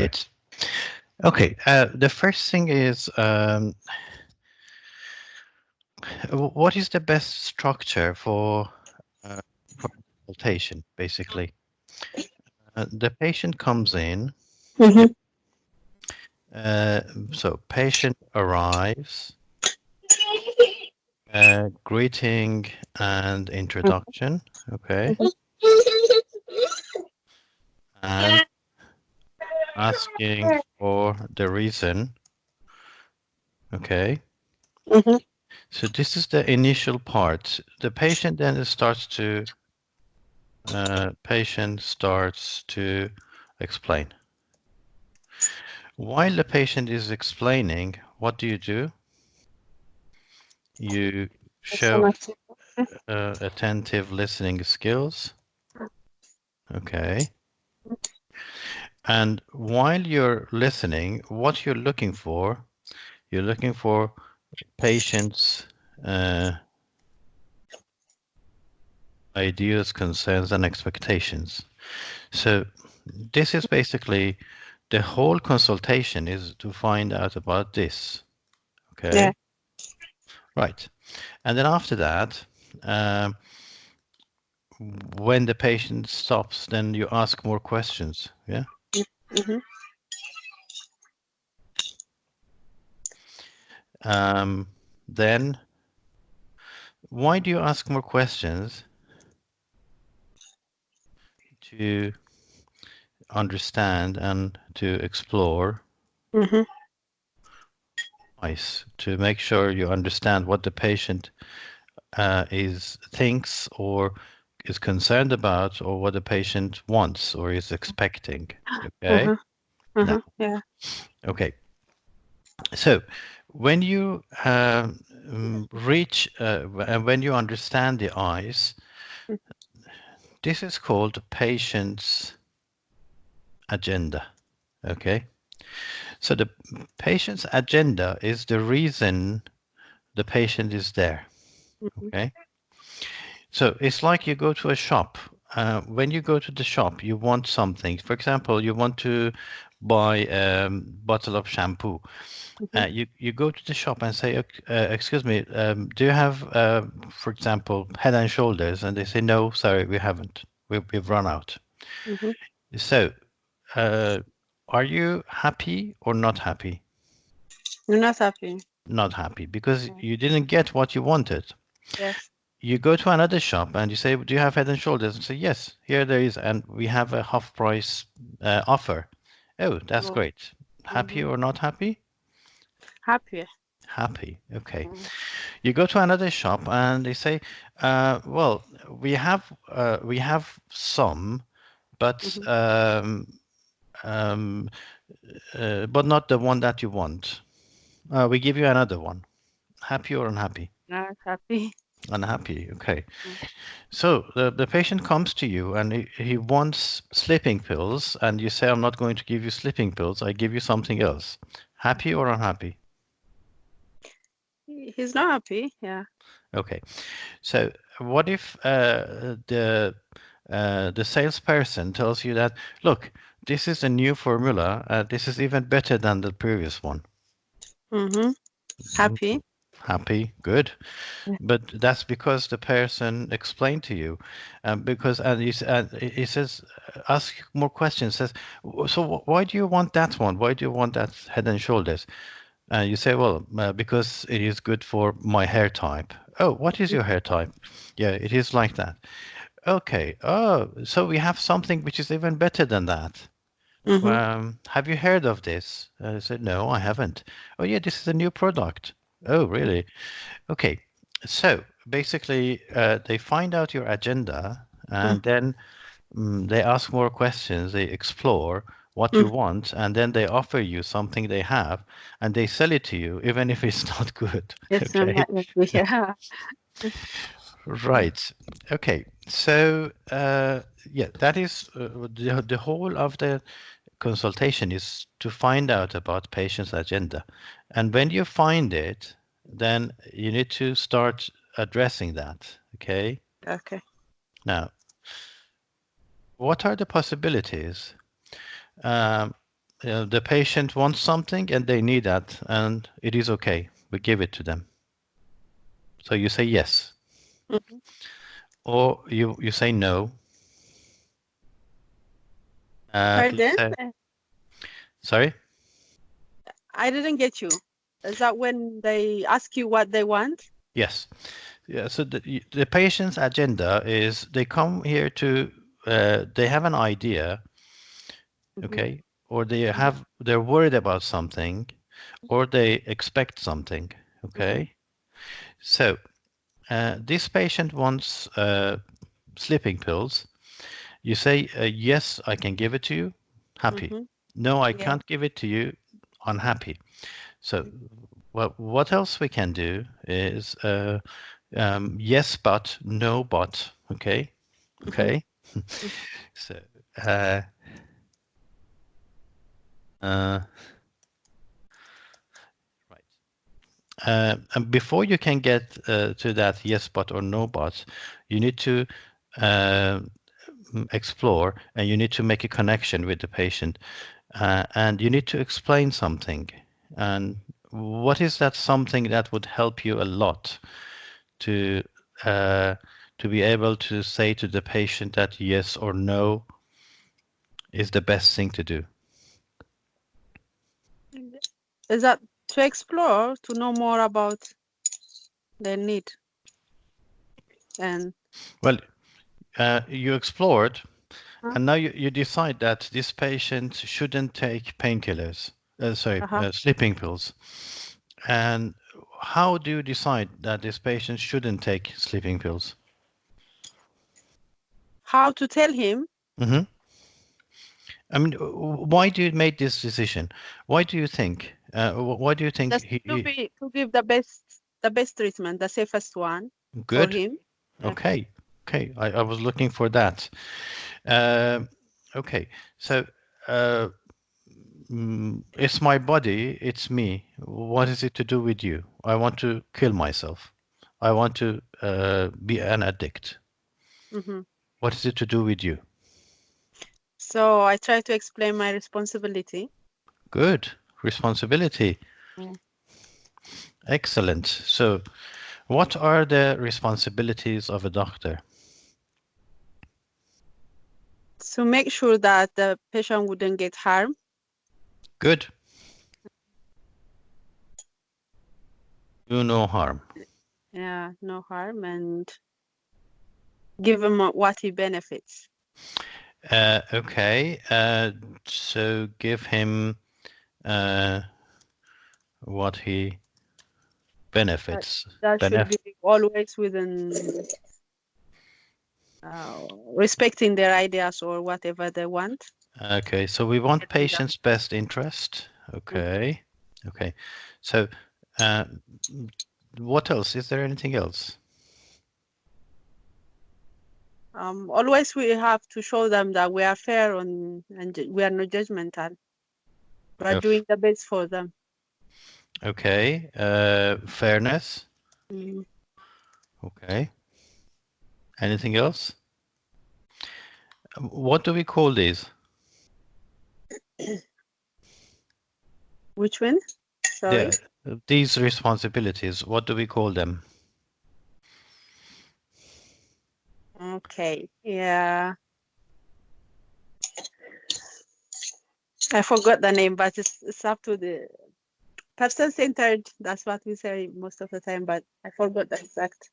Great. Okay. The first thing is, what is the best structure for consultation? Basically, the patient comes in. Mm-hmm. Uh, so patient arrives, greeting and introduction. Okay, and asking for the reason. Okay. Mm-hmm. So this is the initial part. The patient starts to explain. While the patient is explaining, what do? You show attentive listening skills. Okay. And while you're listening, what you're looking for patient's ideas, concerns, and expectations. So this is basically the whole consultation is to find out about this. Okay. Yeah. Right. And then after that, when the patient stops, then you ask more questions. Yeah. Mm-hmm. Then why do you ask more questions? To understand and to explore. Mm-hmm. Nice. To make sure you understand what the patient thinks or is concerned about, or what the patient wants or is expecting. Okay. Mm-hmm. Mm-hmm. Now, Yeah. okay. So when you when you understand the eyes, this is called patient's agenda. Okay. So the patient's agenda is the reason the patient is there. Mm-hmm. Okay. So it's like you go to a shop. When you go to the shop, you want something. For example, you want to buy a bottle of shampoo. Mm-hmm. You go to the shop and say, "Excuse me, do you have, for example, Head and Shoulders?" And they say, "No, sorry, we haven't. We've run out." Mm-hmm. So, uh, are you happy or not happy? You're not happy. Not happy because Yeah. you didn't get what you wanted. Yes. You go to another shop and you say, "Do you have Head and Shoulders?" And say, "Yes, here there is, and we have a half price offer." Oh, that's Oh. great. Happy Mm-hmm. or not happy? Happy. Happy. Okay. Mm-hmm. You go to another shop and they say, "Well, we have some, but Mm-hmm. um, but not the one that you want. We give you another one." Happy or unhappy? Not happy. Unhappy. Okay. So the patient comes to you and he wants sleeping pills, and you say, "I'm not going to give you sleeping pills. I give you something else." Happy or unhappy? He's not happy. Yeah. Okay. So what if the salesperson tells you that, "Look, this is a new formula. This is even better than the previous one." Mm-hmm. Happy. Happy, good. Yeah. But that's because the person explained to you, because and he says, ask more questions. Says, So why do you want that one? Why do you want that Head and Shoulders? And you say, well, because it is good for my hair type. Oh, what is your hair type? Yeah, it is like that. Okay. Oh, so we have something which is even better than that. Mm-hmm. Have you heard of this? I said, no, I haven't. Oh, yeah, this is a new product. Oh, really? Okay, so basically, they find out your agenda and then they ask more questions, they explore what you Mm-hmm. want, and then they offer you something they have and they sell it to you, even if it's not good. It's not Okay, happy. Yeah. right. Okay, so yeah, that is the whole of the consultation is to find out about patient's agenda. And when you find it, then you need to start addressing that. Okay. Okay. Now, what are the possibilities? Um, the patient wants something and they need that, and it is okay. We give it to them. So you say yes, or you say no. Let's Pardon? say, sorry. I didn't get you. Is that when they ask you what they want? Yes. Yeah. So the patient's agenda is they come here to they have an idea, okay, or they're worried about something, or they expect something, okay. So this patient wants sleeping pills. You say, yes, I can give it to you, happy. No, I Yeah. can't give it to you, unhappy. So, well, what else we can do is yes, but, no, but, okay? Okay? So, uh, uh, right. And before you can get to that yes, but, or no, but, you need to uh, explore, and you need to make a connection with the patient, and you need to explain something. And what is that something that would help you a lot to uh, to be able to say to the patient that yes or no is the best thing to do? Is that to explore, to know more about their need? And Well, you explored, and now you decide that this patient shouldn't take painkillers, sleeping pills. And how do you decide that this patient shouldn't take sleeping pills? how to tell him? Hmm. I mean, why do you make this decision? Why do you think? Why do you think Just to give the best treatment, the safest one for good? him. Yeah. Okay, okay. I was looking for that. Uh, okay, so uh, it's my body, it's me. What is it to do with you? I want to kill myself. I want to be an addict. What is it to do with you? So I try to explain my responsibility. Good. Responsibility. Yeah. Excellent. So, what are the responsibilities of a doctor? To make sure that the patient wouldn't get harmed. Good. Do no harm. Yeah, no harm, and give him what he benefits. Okay. So give him uh, what he benefits. That should Benef be always within respecting their ideas or whatever they want. Okay. So we want Getting them. patient's best interest. Okay. Okay. So uh, what else? Is there anything else? Always we have to show them that we are fair and we are not judgmental. We are doing the best for them. Okay. Fairness. Okay. Anything else? What do we call these? Which one? Sorry. These responsibilities, what do we call them? Okay. Yeah. I forgot the name, but it's up to the person-centered. That's what we say most of the time, but I forgot the exact.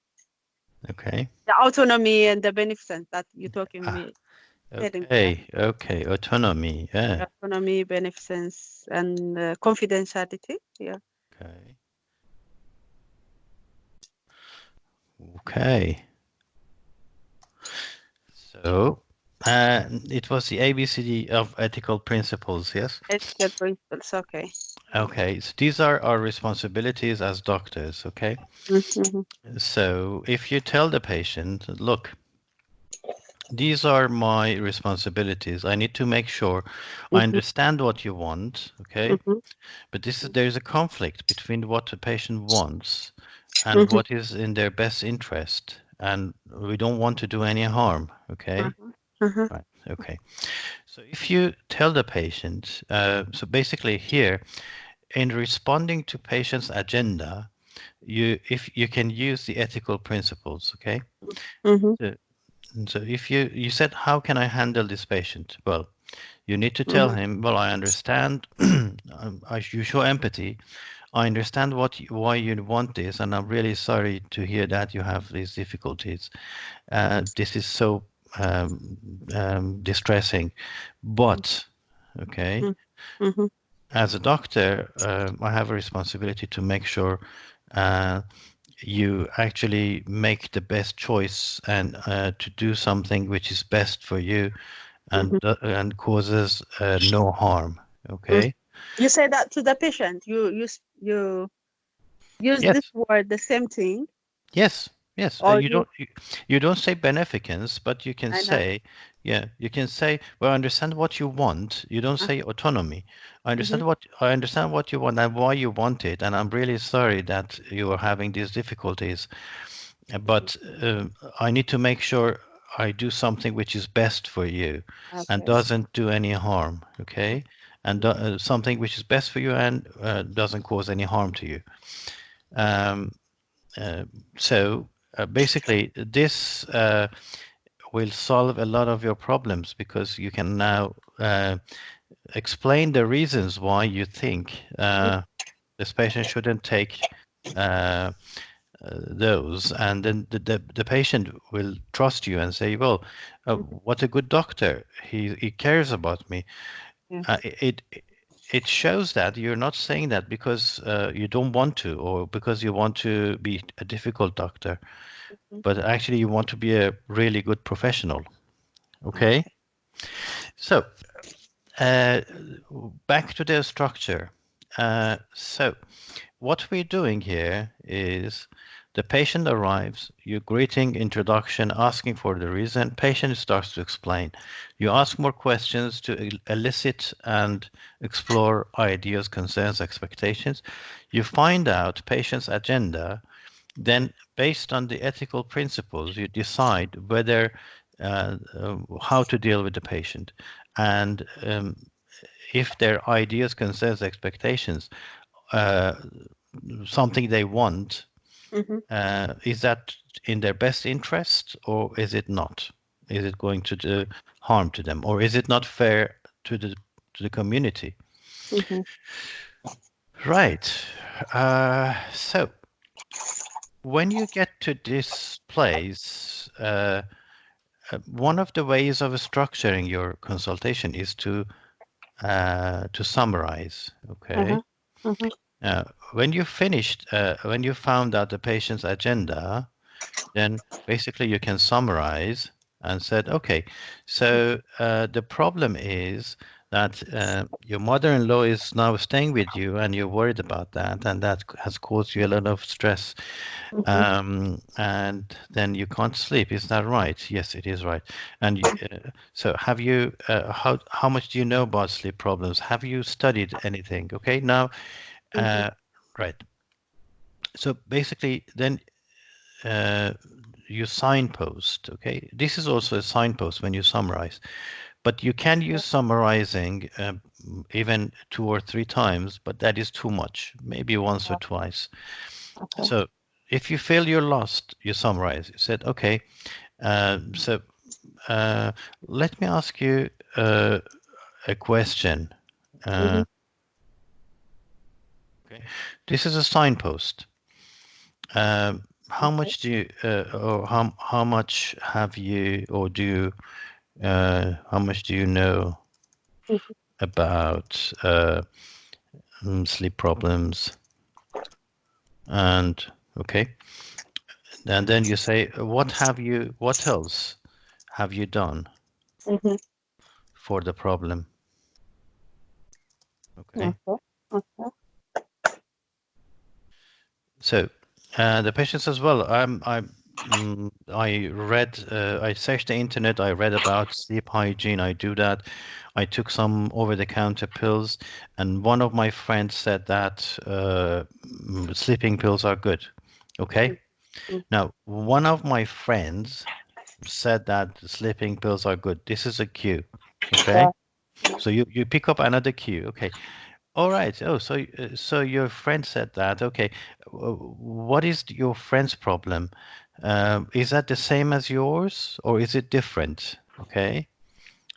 Okay. The autonomy and the beneficence that you're talking me. Okay. Okay. Autonomy. Yeah. Autonomy, beneficence, and confidentiality. Yeah. Okay. Okay. So, it was the ABCD of ethical principles, yes? Ethical principles. Okay. Okay. So these are our responsibilities as doctors, okay? So if you tell the patient, look, these are my responsibilities. I need to make sure I understand what you want, okay? But there's a conflict between what the patient wants and what is in their best interest, and we don't want to do any harm, okay? Right, okay. So if you tell the patient, so basically here, in responding to patient's agenda, if you can use the ethical principles, okay? Mm-hmm. So, so if you said, how can I handle this patient? Well, you need to tell Mm-hmm. him, well, I understand, you show empathy. I understand why you want this, and I'm really sorry to hear that you have these difficulties. This is so distressing. But, okay, Mm-hmm. as a doctor, I have a responsibility to make sure uh, you actually make the best choice and to do something which is best for you and causes no harm. Mm-hmm. Okay. You say that to the patient. You use this Yes. word, the same thing, Yes. Yes. or you. You don't say beneficence, but you can I know. say, yeah, you can say, well, I understand what you want. You don't say autonomy. Mm-hmm. I understand what you want and why you want it, and I'm really sorry that you are having these difficulties. But I need to make sure I do something which is best for you and Okay. doesn't do any harm, okay? And something which is best for you and doesn't cause any harm to you. Um, uh, so basically, this will solve a lot of your problems because you can now explain the reasons why you think this patient shouldn't take uh, those, and then the patient will trust you and say, well, what a good doctor, he cares about me. uh, Yes. it it shows that you're not saying that because you don't want to or because you want to be a difficult doctor, but actually you want to be a really good professional. Okay. Okay. So uh, back to the structure. So what we're doing here is the patient arrives, you greeting, introduction, asking for the reason, patient starts to explain. You ask more questions to elicit and explore ideas, concerns, expectations. You find out patient's agenda, then based on the ethical principles, you decide whether how to deal with the patient. And if their ideas, concerns, expectations, uh, something they want, Mm-hmm. is that in their best interest or is it not? Is it going to do harm to them or is it not fair to the community? Mm-hmm. Right. So when you get to this place, one of the ways of structuring your consultation is to summarize. Okay. Uh-huh. Mm-hmm. Uh, when you found out the patient's agenda, then basically you can summarize and said, okay, so the problem is that your mother-in-law is now staying with you and you're worried about that and that has caused you a lot of stress, Mm-hmm. and then you can't sleep. Is that right? Yes, it is right. And so have you, how much do you know about sleep problems? Have you studied anything? Okay, now, Mm-hmm. uh, right. So basically then uh, you signpost. Okay, this is also a signpost when you summarize, but you can use summarizing even 2 or 3 times, but that is too much, maybe once or twice. Okay. So if you feel you're lost, you summarize. You said, okay, so uh, let me ask you a question. Mm-hmm. uh, okay, this is a signpost. How Okay. much do you, or how much have you, or do you, how much do you know Mm-hmm. about sleep problems? And okay, and then you say, what else have you done Mm-hmm. for the problem? Okay, Okay. Okay. so the patient says, well, I searched the internet, I read about sleep hygiene, I do that. I took some over-the-counter pills, and one of my friends said that sleeping pills are good. Okay. Mm-hmm. Now, one of my friends said that sleeping pills are good. This is a cue. Yeah. Okay. So you pick up another cue. Okay. All right. Oh, so your friend said that. Okay. What is your friend's problem? Is that the same as yours or is it different? Okay.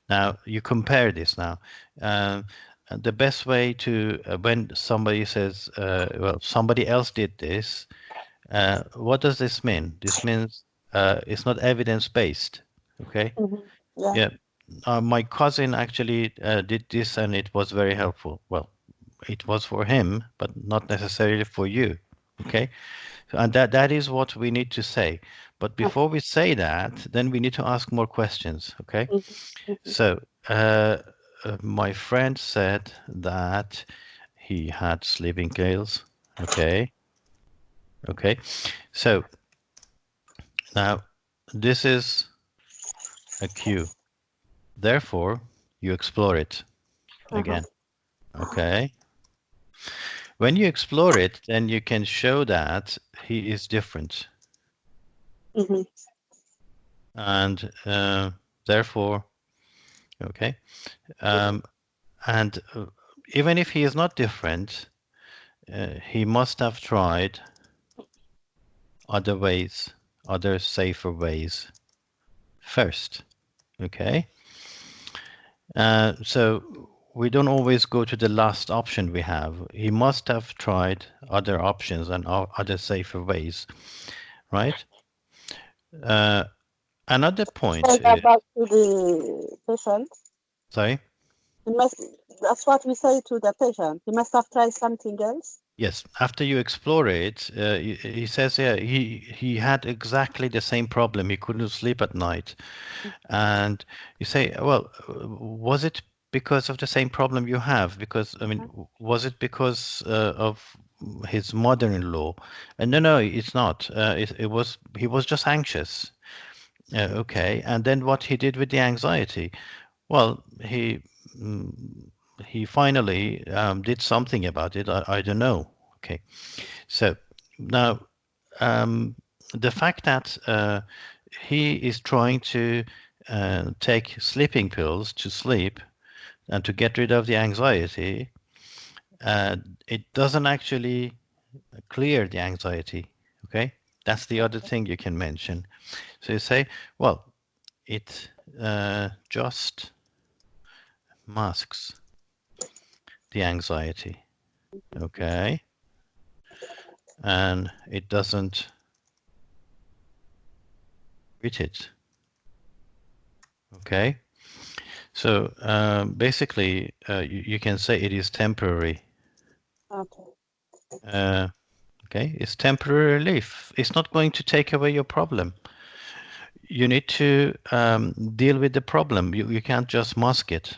Now you compare this now. Um, and the best way to when somebody says, well, somebody else did this. What does this mean? This means it's not evidence-based. Okay. Yeah. Yeah. My cousin actually did this and it was very helpful. Well, it was for him, but not necessarily for you. Okay. And that is what we need to say. But before we say that, then we need to ask more questions. Okay. So my friend said that he had sleeping pills. Okay. Okay. So now this is a cue. Therefore, you explore it again. Okay. When you explore it, then you can show that he is different. And therefore, okay. And even if he is not different, he must have tried other ways, other safer ways first. Okay. So we don't always go to the last option we have. He must have tried other options and other safer ways, right? Another point. Say that back to the patient. Sorry. He must. That's what we say to the patient. He must have tried something else. Yes, after you explore it, he says, yeah, he had exactly the same problem. He couldn't sleep at night. And you say, well, was it because of the same problem you have? Because, I mean, was it because of his mother-in-law? And no, it's not. He was just anxious. Okay. And then what he did with the anxiety? Well, mm, he finally did something about it. I don't know. Okay. So now the fact that he is trying to take sleeping pills to sleep and to get rid of the anxiety, it doesn't actually clear the anxiety. Okay. That's the other thing you can mention. So you say, well, it just masks the anxiety. Okay. And it doesn't treat it. Okay. So basically, you can say it is temporary. Okay. Okay, it's temporary relief. It's not going to take away your problem. You need to deal with the problem. You can't just mask it.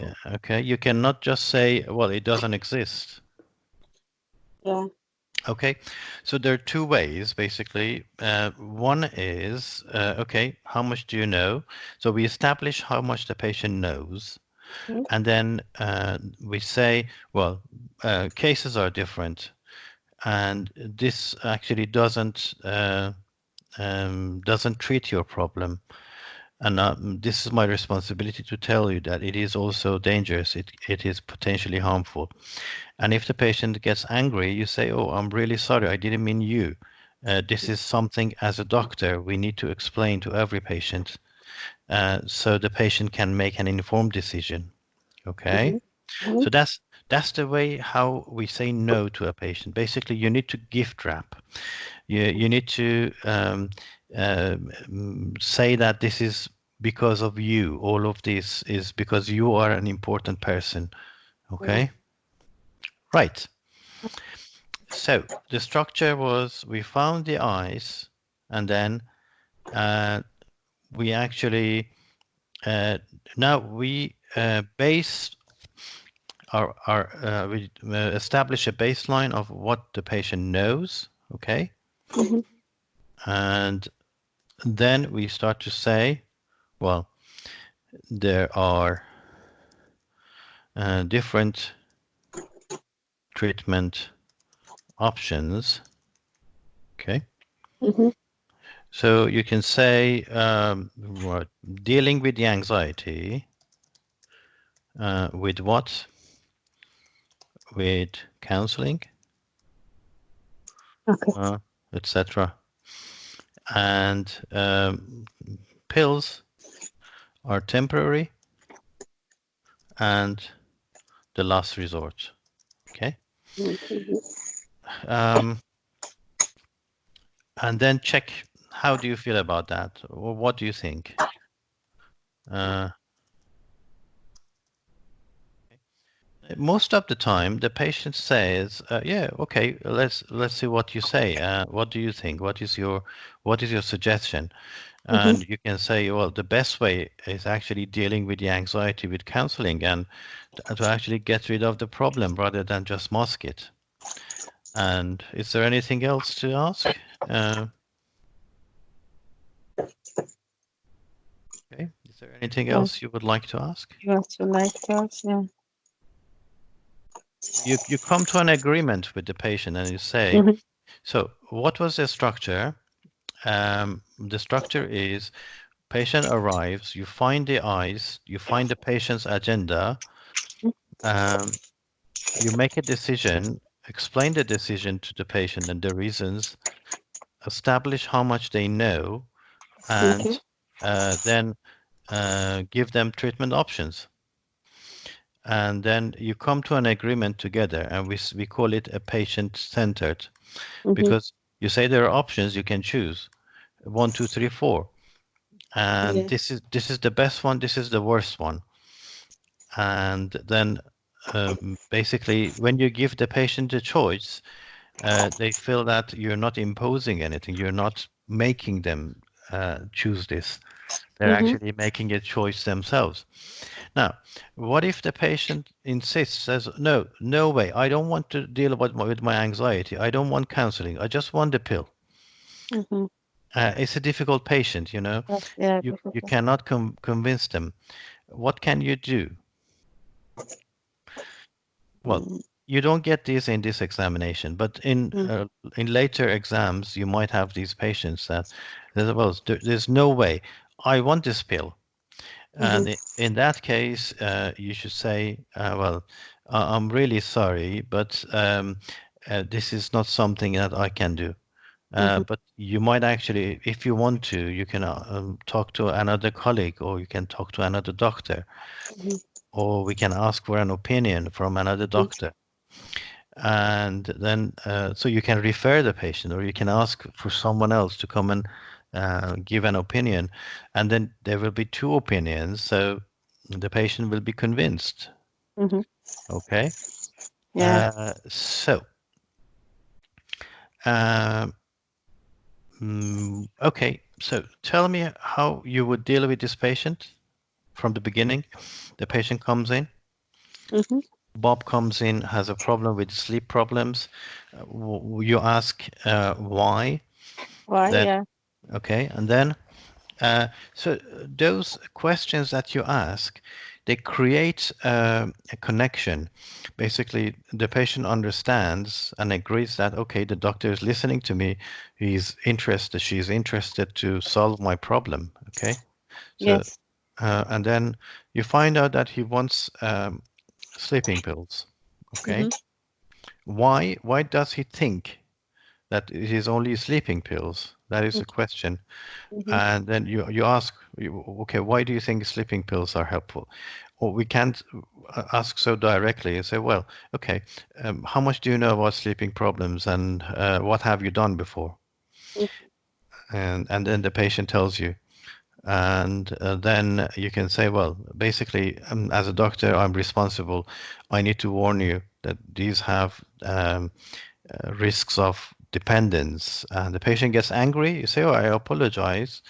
Yeah, okay, you cannot just say, well, it doesn't exist. Yeah. Okay, so there are two ways, basically. One is, okay, how much do you know? So we establish how much the patient knows. And then we say, well, cases are different. And this actually doesn't treat your problem. And this is my responsibility to tell you that it is also dangerous. It is potentially harmful. And if the patient gets angry, you say, oh, I'm really sorry. I didn't mean you. This is something as a doctor we need to explain to every patient so the patient can make an informed decision. Okay? So that's the way how we say no to a patient. Basically, you need to gift wrap. You need to say that this is because of you. All of this is because you are an important person. Okay? Right. So the structure was we found the eyes and then we actually now we base we establish a baseline of what the patient knows, okay? And then we start to say, well, there are different treatment options, okay? So you can say, dealing with the anxiety, With what? With counseling, Okay. etc. And pills are temporary and the last resort. Okay. Um, and then check, how do you feel about that? Or what do you think? Most of the time, the patient says, "Yeah, okay, let's see what you say. What do you think? What is your suggestion?" Mm-hmm. And you can say, "Well, the best way is actually dealing with the anxiety with counseling and to actually get rid of the problem rather than just mask it." And is there anything else to ask? Okay. Is there anything else you would like to ask? You also like that, yeah. You come to an agreement with the patient and you say, Mm-hmm. so what was the structure? The structure is patient arrives, you find the eyes, you find the patient's agenda, um, you make a decision, explain the decision to the patient and the reasons, establish how much they know, Okay. and then give them treatment options. And then you come to an agreement together, and we call it a patient-centered, Mm-hmm. because you say there are options you can choose, 1, 2, 3, 4, and Yeah. this is the best one, this is the worst one. And then basically, when you give the patient a choice, they feel that you're not imposing anything, you're not making them choose this. They're Mm-hmm. actually making a choice themselves. Now, what if the patient insists, says, no, no way, I don't want to deal with my anxiety. I don't want counseling. I just want the pill. Mm-hmm. It's a difficult patient, you know. Yeah, You difficult. cannot convince them. What can you do? Well, Mm-hmm. you don't get this in this examination, but in later exams, you might have these patients that, well, there's no way. I want this pill. Mm-hmm. And in that case, you should say, well, I'm really sorry, but this is not something that I can do. Mm-hmm. But you might actually, if you want to, you can talk to another colleague, or you can talk to another doctor, Mm-hmm. or we can ask for an opinion from another doctor. And then, so you can refer the patient, or you can ask for someone else to come and give an opinion. And then there will be two opinions. So the patient will be convinced. Mm-hmm. Okay. Yeah. So, uh, okay. So tell me how you would deal with this patient from the beginning. The patient comes in. Mm-hmm. Bob comes in, has a problem with sleep problems. You ask why. Why? Then, Yeah. okay. And then, so those questions that you ask, they create a connection. Basically, the patient understands and agrees that, okay, the doctor is listening to me. He's interested, she's interested to solve my problem. Okay. So, Yes. and then you find out that he wants sleeping pills. Okay. Mm-hmm. Why? Why does he think that it is only sleeping pills? That is a question. Mm-hmm. And then you ask, okay, why do you think sleeping pills are helpful? Or we can't ask so directly and say, well, okay, how much do you know about sleeping problems, and what have you done before? And then the patient tells you. And then you can say, well, basically, as a doctor, I'm responsible. I need to warn you that these have risks of dependence. And the patient gets angry. You say, oh, I apologize.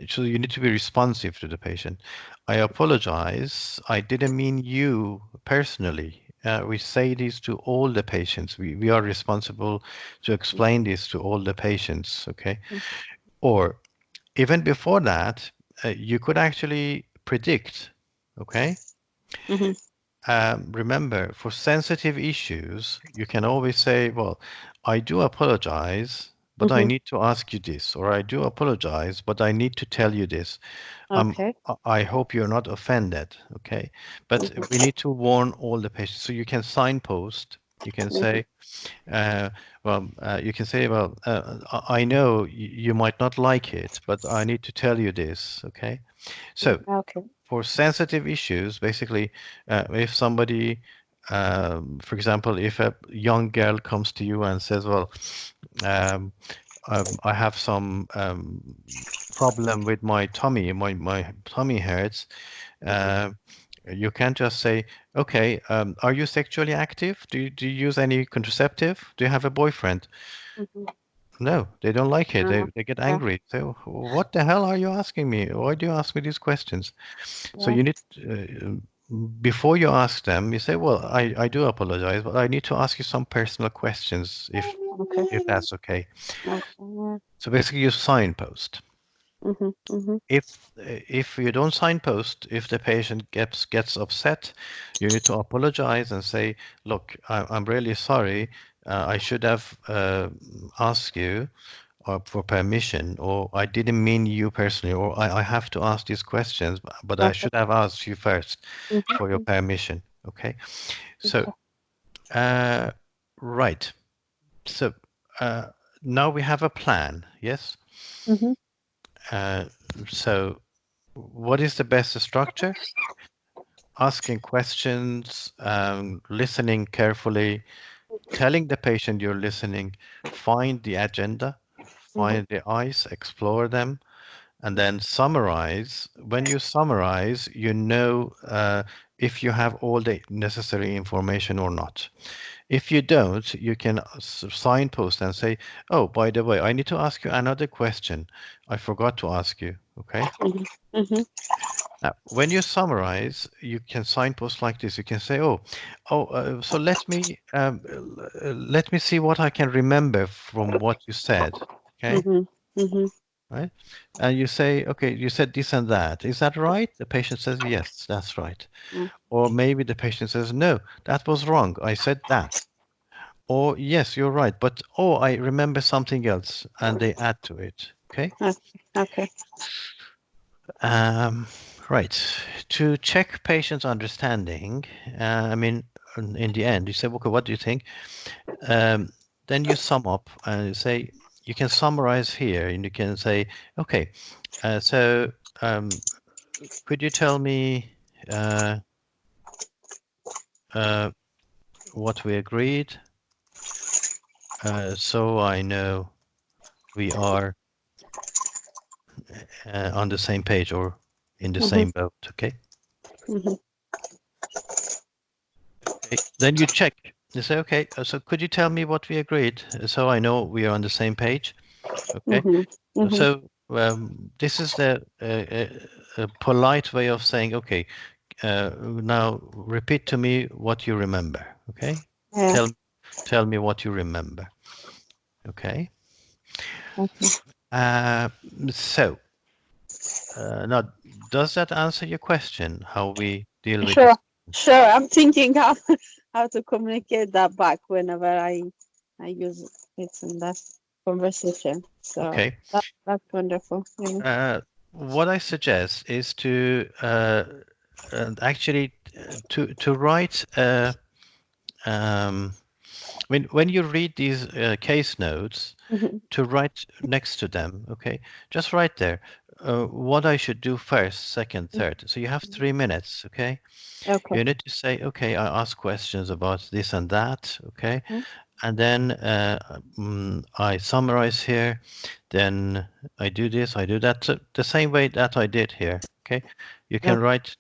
So you need to be responsive to the patient. I apologize. I didn't mean you personally. We say this to all the patients. We are responsible to explain this to all the patients. Okay. Or even before that, you could actually predict. Okay. Mm-hmm. Remember, for sensitive issues, you can always say, well, I do apologize. but I need to ask you this, or I do apologize, but I need to tell you this. Okay. I hope you're not offended, okay? But we need to warn all the patients. So you can signpost. You can say, you can say, well, I know you might not like it, but I need to tell you this, okay? So Okay. for sensitive issues, basically, if somebody, for example, if a young girl comes to you and says, well, um, I have some problem with my tummy, my tummy hurts. Uh, you can't just say, okay, are you sexually active? Do you use any contraceptive? Do you have a boyfriend? No, they don't like it. They get Yeah. angry. So what the hell are you asking me? Why do you ask me these questions? So Yeah. you need, before you ask them, you say, well, I do apologize, but I need to ask you some personal questions Okay. if that's okay. Okay. So basically you signpost. Mm-hmm. If you don't signpost, if the patient gets upset, you need to apologize and say, look, I'm really sorry. I should have asked you for permission, or I didn't mean you personally, or I have to ask these questions, but I Okay. should have asked you first for your Mm-hmm. permission. Okay. So, Okay. right. So uh, now we have a plan. Yes. Mm-hmm. Uh, so what is the best structure? Asking questions, listening carefully, telling the patient you're listening, find the agenda, find the eyes, explore them, and then summarize. When you summarize, you know if you have all the necessary information or not. If you don't, you can signpost and say, oh, by the way, I need to ask you another question. I forgot to ask you. Okay. Mm-hmm. Now, when you summarize, you can signpost like this. You can say, so let me see what I can remember from what you said." Okay, Mm-hmm. Mm-hmm. right? And you say, "Okay, you said this and that. Is that right?" The patient says, "Yes, that's right." Or maybe the patient says, "No, that was wrong. I said that." Or, "Yes, you're right, but I remember something else," and they add to it. Okay. Okay. Um, right. To check patient's understanding, I mean, in the end, you say, okay, what do you think? Then you sum up and you say, you can summarize here and you can say, okay, so could you tell me uh, uh, what we agreed? So I know we are on the same page or in the Mm-hmm. same boat, okay? Mm-hmm. Okay. Then you check. You say, okay, so could you tell me what we agreed so I know we are on the same page? Okay. Mm-hmm. Mm-hmm. So this is the a polite way of saying, okay, now repeat to me what you remember. Okay. Yeah. Tell tell me what you remember. Okay. Okay. Uh, so now, does that answer your question? How we deal with Sure. this? Sure. I'm thinking how how to communicate that back whenever I use it in that conversation. So Okay. that's wonderful. Yeah. What I suggest is to actually to write. When you read these case notes, Mm-hmm. to write next to them. Okay, just write there what I should do first, second, third. So you have 3 minutes. Okay, Okay. you need to say, okay, I ask questions about this and that. Okay, Mm-hmm. and then I summarize here. Then I do this, I do that, so the same way that I did here. Okay, you can write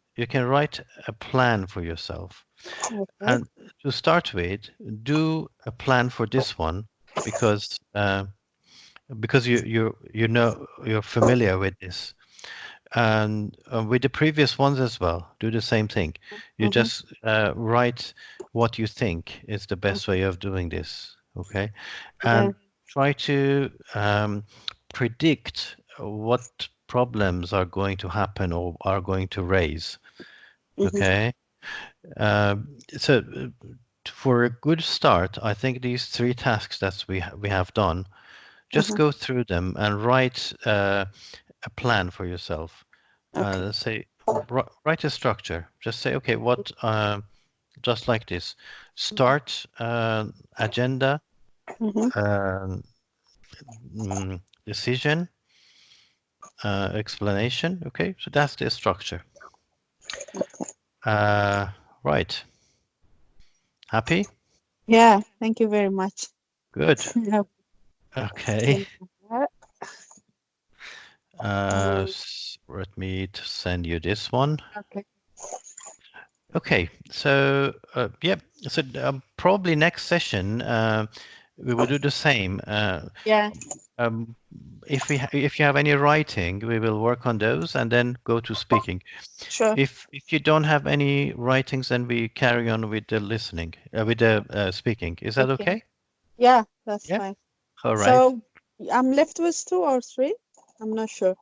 a plan for yourself, Okay. and to start with, do a plan for this one because you know you're familiar with this, and with the previous ones as well. Do the same thing. You Mm-hmm. just write what you think is the best way of doing this. Okay, Yeah. and try to predict what problems are going to happen or are going to raise. Mm-hmm. Okay, so for a good start, I think these three tasks that we have done just go through them and write a plan for yourself. Okay. Say, write a structure. Just say, okay, what, just like this. Start, agenda, Mm-hmm. decision, explanation. Okay, so that's the structure. Right. Happy? Yeah, thank you very much. Good. Yeah. Okay. Let me send you this one. Okay. Okay, so yeah, so probably next session we will do the same. Yeah, If if you have any writing, we will work on those and then go to speaking. sure. If you don't have any writings, then we carry on with the listening, with the speaking. Is that Okay. okay? Yeah, that's Yeah. fine. All right. So I'm left with 2 or 3. I'm not sure.